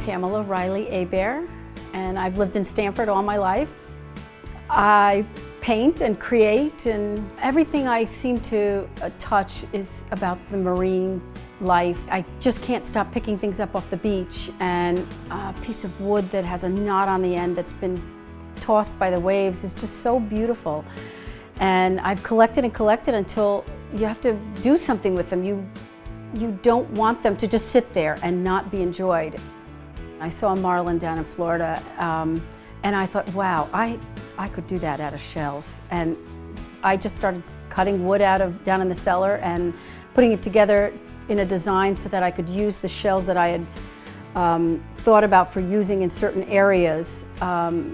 Pamela Riley Abear, and I've lived in Stamford all my life. I paint and create, and everything I seem to touch is about the marine life. I just can't stop picking things up off the beach, and a piece of wood that has a knot on the end that's been tossed by the waves is just so beautiful. And I've collected and collected until you have to do something with them. You don't want them to just sit there and not be enjoyed. I saw a marlin down in Florida, and I thought, wow, I could do that out of shells. And I just started cutting wood down in the cellar and putting it together in a design so that I could use the shells that I had thought about for using in certain areas,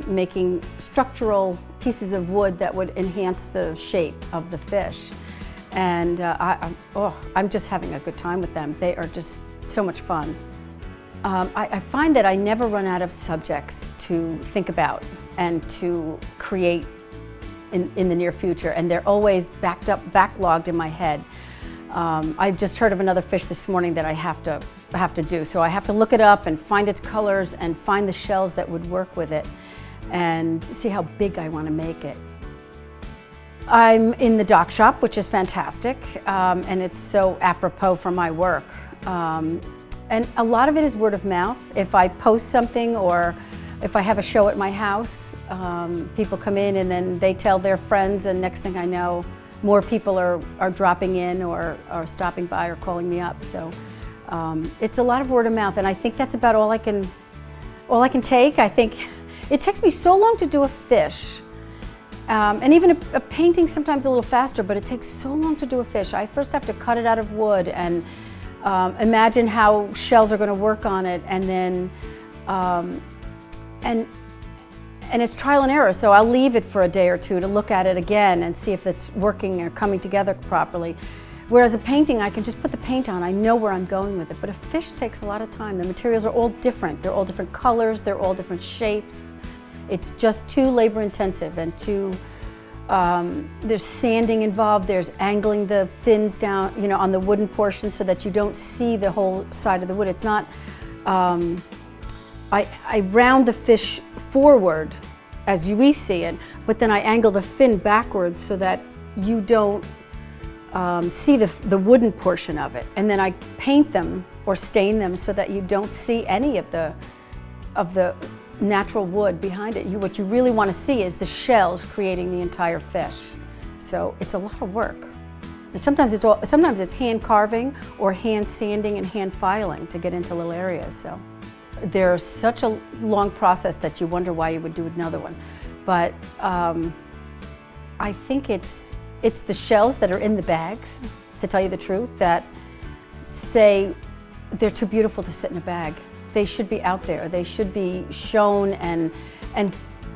making structural pieces of wood that would enhance the shape of the fish. And I'm just having a good time with them. They are just so much fun. I find that I never run out of subjects to think about and to create in the near future, and they're always backlogged in my head. I just heard of another fish this morning that I have to do, so I have to look it up and find its colors and find the shells that would work with it and see how big I want to make it. I'm in the dock shop, which is fantastic, and it's so apropos for my work. And a lot of it is word of mouth. If I post something or if I have a show at my house, people come in and then they tell their friends, and next thing I know, more people are dropping in or stopping by or calling me up. So it's a lot of word of mouth, and I think that's about all I can take. I think it takes me so long to do a fish. And even a painting sometimes a little faster, but it takes so long to do a fish. I first have to cut it out of wood and imagine how shells are going to work on it, and then and it's trial and error. So I'll leave it for a day or two to look at it again and see if it's working or coming together properly. Whereas a painting, I can just put the paint on. I know where I'm going with it. But a fish takes a lot of time. The materials are all different. They're all different colors. They're all different shapes. It's just too labor intensive and too, there's sanding involved, there's angling the fins down, on the wooden portion so that you don't see the whole side of the wood. It's not, I round the fish forward as we see it, but then I angle the fin backwards so that you don't see the wooden portion of it. And then I paint them or stain them so that you don't see any of the natural wood behind it. What you really want to see is the shells creating the entire fish. So it's a lot of work. And sometimes it's hand carving or hand sanding and hand filing to get into little areas. So there's such a long process that you wonder why you would do another one. But I think it's the shells that are in the bags, to tell you the truth, that say they're too beautiful to sit in a bag. They should be out there. They should be shown and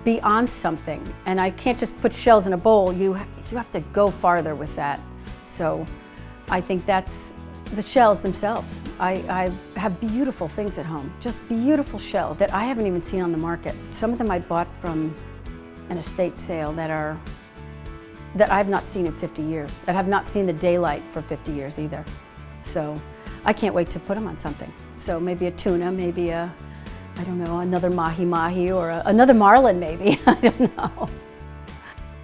be on something. And I can't just put shells in a bowl. You have to go farther with that. So I think that's the shells themselves. I have beautiful things at home, just beautiful shells that I haven't even seen on the market. Some of them I bought from an estate sale that I've not seen in 50 years, that have not seen the daylight for 50 years either. So I can't wait to put them on something. So maybe a tuna, maybe I don't know, another mahi-mahi or another marlin maybe, I don't know.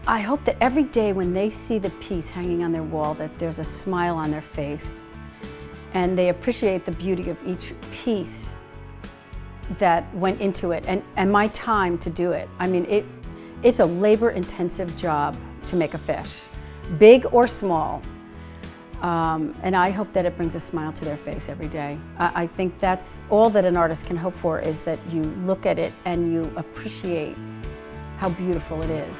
I hope that every day when they see the piece hanging on their wall that there's a smile on their face and they appreciate the beauty of each piece that went into it and my time to do it. I mean, it's a labor-intensive job to make a fish, big or small. And I hope that it brings a smile to their face every day. I think that's all that an artist can hope for, is that you look at it and you appreciate how beautiful it is.